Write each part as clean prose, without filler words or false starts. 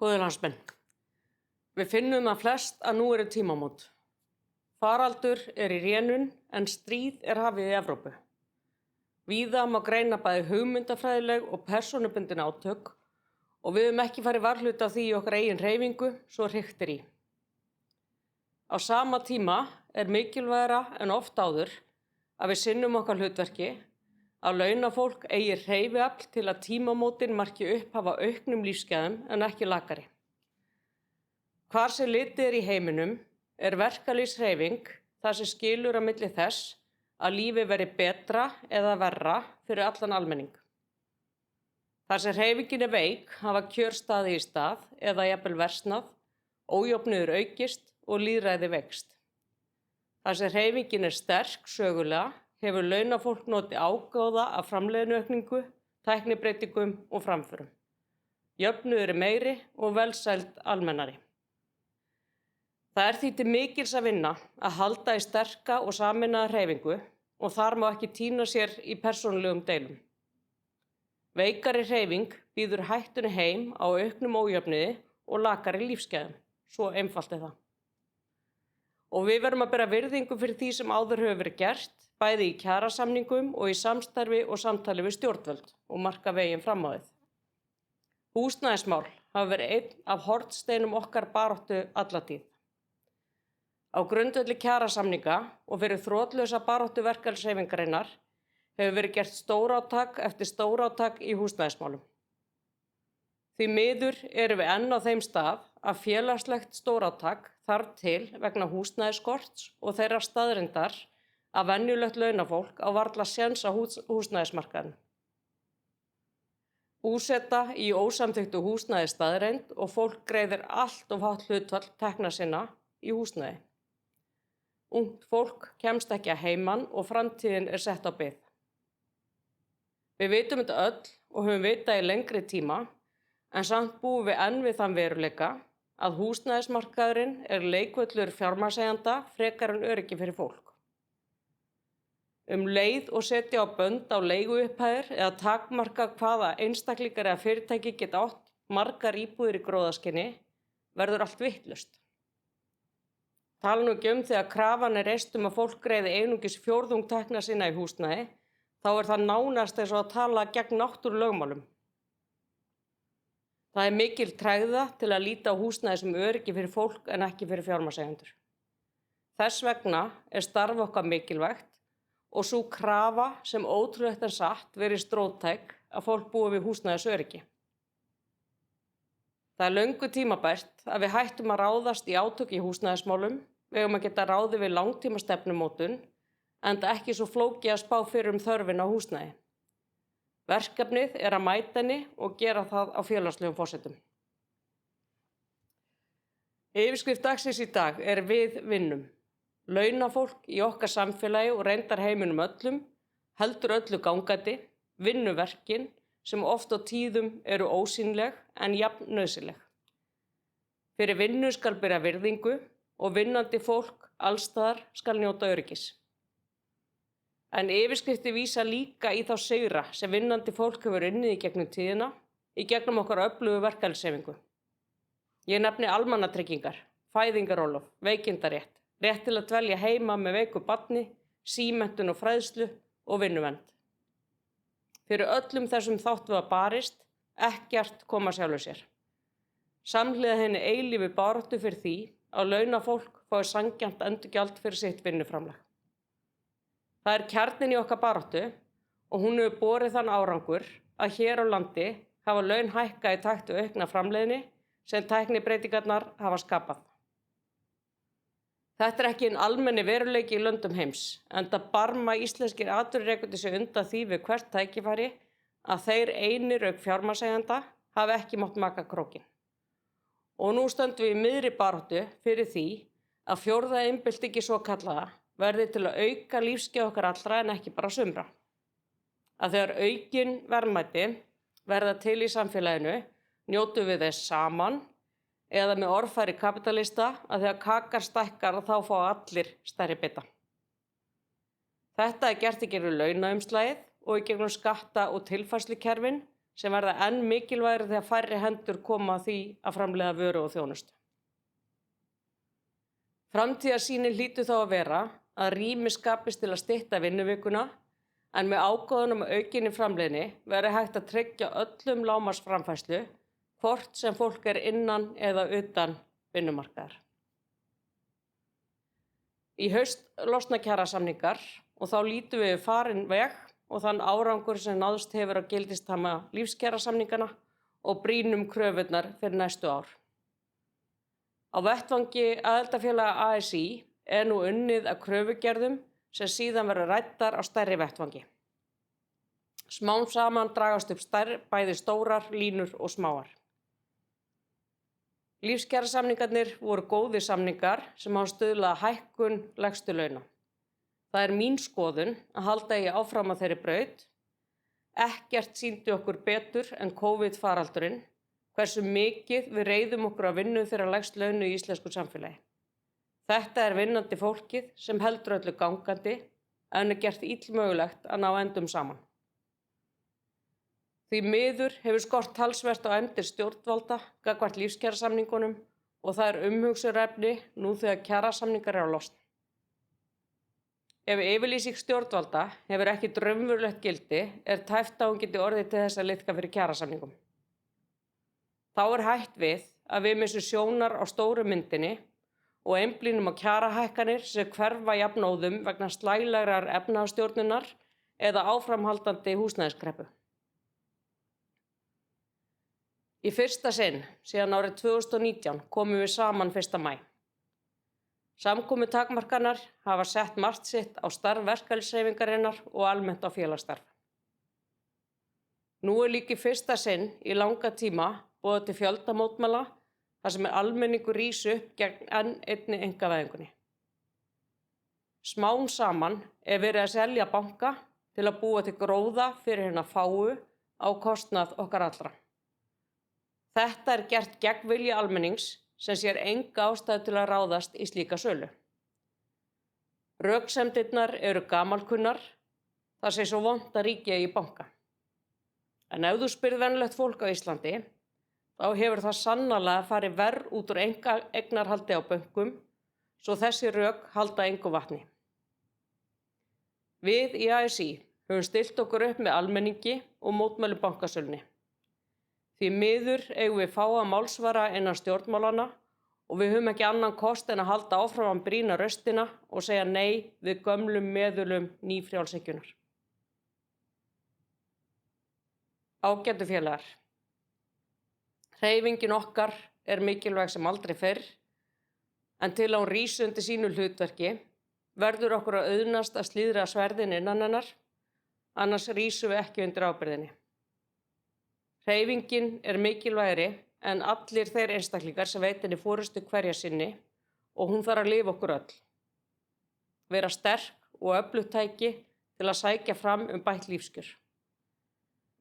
Góðir landsmenn, við finnum flest að nú eru tímamót. Faraldur í rénun en stríð hafið í Evrópu. Víða má greina bæði hugmyndafræðileg og persónubundin átök og við höfum ekki farið varhluta af því í okkar eigin hreyfingu svo hrykt í. Á sama tíma mikilvægara en oft áður að við sinnum okkar hlutverki, að launafólk eigi hreyfiafl til að tímamótin marki upphafa auknum lífsgæðum en ekki lakari. Hvar sem litið í heiminum verkalýðshreyfing það sem skilur á milli þess að lífið veri betra eða verra fyrir allan almenning. Þar sem hreyfingin veik hafa kjörstaði í stað eða jafnvel versnað, ójöfnuður aukist og lýðræði veikst. Þar sem hreyfingin sterk sögulega hefur launafólk notið ágóða af framleiðniaukningu, tæknibreytingum og framförum. Jöfnuður meiri og velsæld almennari. Það því til mikils að vinna að halda í sterka og sameinaða hreyfingu og þar má ekki týna sér í persónulegum deilum. Veikari hreyfing býður hættunni heim á auknum ójöfnuði og lakari lífsgæðum. Svo einfalt það. Og við verðum að bera virðingu fyrir því sem áður hefur verið gert, bæði í kjarasamningum og í samstarfi og samtali við stjórnvöld og marka veginn fram á við. Húsnæðismál hafa verið einn af hornsteinum okkar baráttu alla tíð. Á grundvelli kjarasamninga og fyrir þrotlausa baráttu verkalýðshreyfingarinnar hefur verið gert stórátak eftir stórátak í húsnæðismálum. Því miður erum við enn á þeim stað að félagslegt stórátak þarf til vegna húsnæðisskorts og þeirra staðreyndar að venjulegt launafólk á varla séns á húsnæðismarkaðnum. Búseta í ósamþykktu húsnæði staðreynd og fólk greiðir allt of hátt hlutfall tekna sinna í húsnæði. Ungt fólk kemst ekki að heiman og framtíðin sett á bið. Við vitum þetta öll og höfum vitað í lengri tíma, en samt búum við enn við þann veruleika að húsnæðismarkaðurinn leikvöllur fjármagnseigenda frekar en öryggi fyrir fólk. Leið og setja á bönd á leiguupphæðir eða takmarka hvaða einstaklingar eða fyrirtæki geta átt margar íbúðir í gróðaskyni verður allt vitlaust. Tala nú ekki þegar krafan reist að fólk greiði einungis fjórðung tekna sinna í húsnæði, þá það nánast eins og að tala gegn náttúrulögmálum. Það mikil tregða til að líta á húsnæði sem öryggi fyrir fólk en ekki fyrir fjármagnseigendur. Þess vegna starf okkar mikilvægt og sú krafa sem ótrúlegt en satt verið strótæk að fólk búi við húsnæðisöryggi. Það löngu tímabært að við hættum að ráðast í átök í húsnæðismálum, við eigum að geta ráðið við langtíma stefnumótun, enda ekki svo flókið að spá fyrir þörfina á húsnæði. Verkefnið að mæta henni og gera það á félagslegum forsendum. Yfirskrift dagsins í dag við vinnum. Launafólk í okkar samfélagi og reyndar heiminum öllum, heldur öllu gangandi, vinnuverkin sem oft á tíðum ósýnileg en jafn nauðsynleg. Fyrir vinnu skal bera virðingu og vinnandi fólk alstaðar skal njóta öryggis. En yfirskriftir vísa líka í þá sigra sem vinnandi fólk hefur unnið í gegnum tíðina, í gegnum okkar öflugu verkalýðshreyfingu. Ég nefni almannatryggingar, fæðingarorlof, veikindarétt, rétt til að dvelja heima með veiku barni, símenntun og fræðslu og vinnuvernd. Fyrir öllum þessum þáttum var barist, ekkert koma sjálfu sér. Samhliða henni eilífu baráttu fyrir því að launafólk fái sanngjarnt endurgjald fyrir sitt vinnuframlag. Það kjarninn í okkar baráttu og hún hefur borið þann árangur að hér á landi hafa laun hækkað í takt við aukna framleiðni sem tæknibreytingarnar hafa skapað. Þetta ekki hinn almenni veruleiki í löndum heims, enda barma íslenskir atvinnurekendur sig undan því við hvert tækifæri að þeir einir auk fjármagnseigenda hafi ekki mátt maka krókinn. Og nú stöndum við í miðri baráttu fyrir því að fjórða iðnbyltingin svokallaða verði til að auka lífsgæði okkar allra en ekki bara sumra. Að þegar aukin verðmæti verða til í samfélaginu, njótum við þess saman eða með orðfæri kapitalista að þegar kakar stækkar þá fá allir stærri bita. Þetta gert í gegnum launaumslagið og í gegnum skatta- og tilfærslukerfin sem verða enn mikilvægari þegar færri hendur koma að því að framleiða vöru og þjónustu. Framtíðarsýnin hlýtur þá að vera að rými skapist til að stytta vinnuvikuna, en með ágóðanum og aukinni framleiðni verði hægt að tryggja öllum lágmarksframfærslu, hvort sem fólk er innan eða utan vinnumarkaðar. Í haust losna kjarasamningar og þá lítum við farinn veg og þann árangur sem náðst hefur á gildistíma lífskjarasamningana og brýnum kröfurnar fyrir næstu ár. Á vettvangi aðildarfélaga ASÍ er nú unnið að kröfugerðum sem síðan verður ræddar á stærri vettvangi. Smám saman dragast upp bæði stórar línur og smáar. Lífskjarasamningarnir voru góðir samningar sem hafa stuðlað að hækkun lægstu launa. Það er mín skoðun að halda eigi áfram á þeirri braut. Ekkert sýndi okkur betur en COVID-faraldurinn hversu mikið við reiðum okkur að vinnu fyrir lægst launu í íslensku samfélagi. Þetta er vinnandi fólkið sem heldur öllu gangandi en er gert illmögulegt að ná endum saman. Því miður hefur skort talsvert á efndir stjórnvalda gagnvart lífskjarasamningunum og það er umhugsunarefni nú þegar kjarasamningar eru á losna. Ef yfirlýsing stjórnvalda hefur ekki raunverulegt gildi er tæpt að hún geti orðið til þess að liðka fyrir kjarasamningum. Þá er hætt við að við missum sjónar á stóru myndinni og einblínum á kjarahækkanir sem hverfa jafnóðum vegna slælegrar efnahagsstjórnunar eða áframhaldandi húsnæðiskreppu. Í fyrsta sinn síðan árið 2019 komum við saman 1. maí. Samkomutakmarkanir hafa sett margt sitt á starf verkalýðshreyfingarinnar og almennt á félagsstarf. Nú er líka í fyrsta sinn í langa tíma boðað til fjöldamótmæla þar sem almenningur rís upp gegn enn einni einkavæðingunni. Smám saman er verið að selja banka til að búa til gróða fyrir hina fáu á kostnað okkar allra. Þetta er gert gegn vilja almennings sem sér enga ástæðu til að ráðast í slíka sölu. Röksemdirnar eru gamalkunnar, það sé svo vont að ríkið eigi banka. En ef þú spyrð venjulegt fólk á Íslandi, þá hefur það sannarlega farið verr út úr eignarhaldi á bönkum, svo þessi rök halda engu vatni. Við í ASÍ höfum stillt okkur upp með almenningi og mótmælum bankasölunni. Því miður eigum við fáa málsvara innan stjórnmálanna og við höfum ekki annan kost en að halda áfram að brýna röstina og segja nei við gömlum meðulum nýfrjálshyggjunnar. Ágætu félagar. Hreyfingin okkar er mikilvæg sem aldrei fyrr, en til að hún rísi undir sínu hlutverki verður okkur að auðnast að slíðra sverðin innan hennar, annars rísum við ekki undir ábyrgðinni. Hreyfingin er mikilvægri en allir þeir einstaklingar sem veita henni forystu hverja sinni og hún þarf að lifa okkur öll. Vera sterk og öflugt tæki til að sækja fram bætt lífskjör.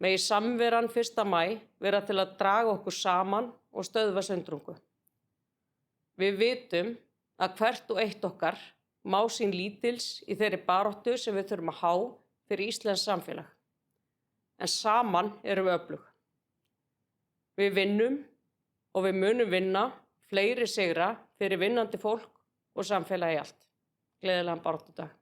Megi samveran 1. maí vera til að draga okkur saman og stöðva sundrungu. Við vitum að hvert og eitt okkar má sín lítils í þeirri baráttu sem við þurfum að há fyrir íslenskt samfélag. En saman erum við öflug. Við vinnum og við munum vinna fleiri sigra fyrir vinnandi fólk og samfélagi allt. Gleðilegan baráttudag.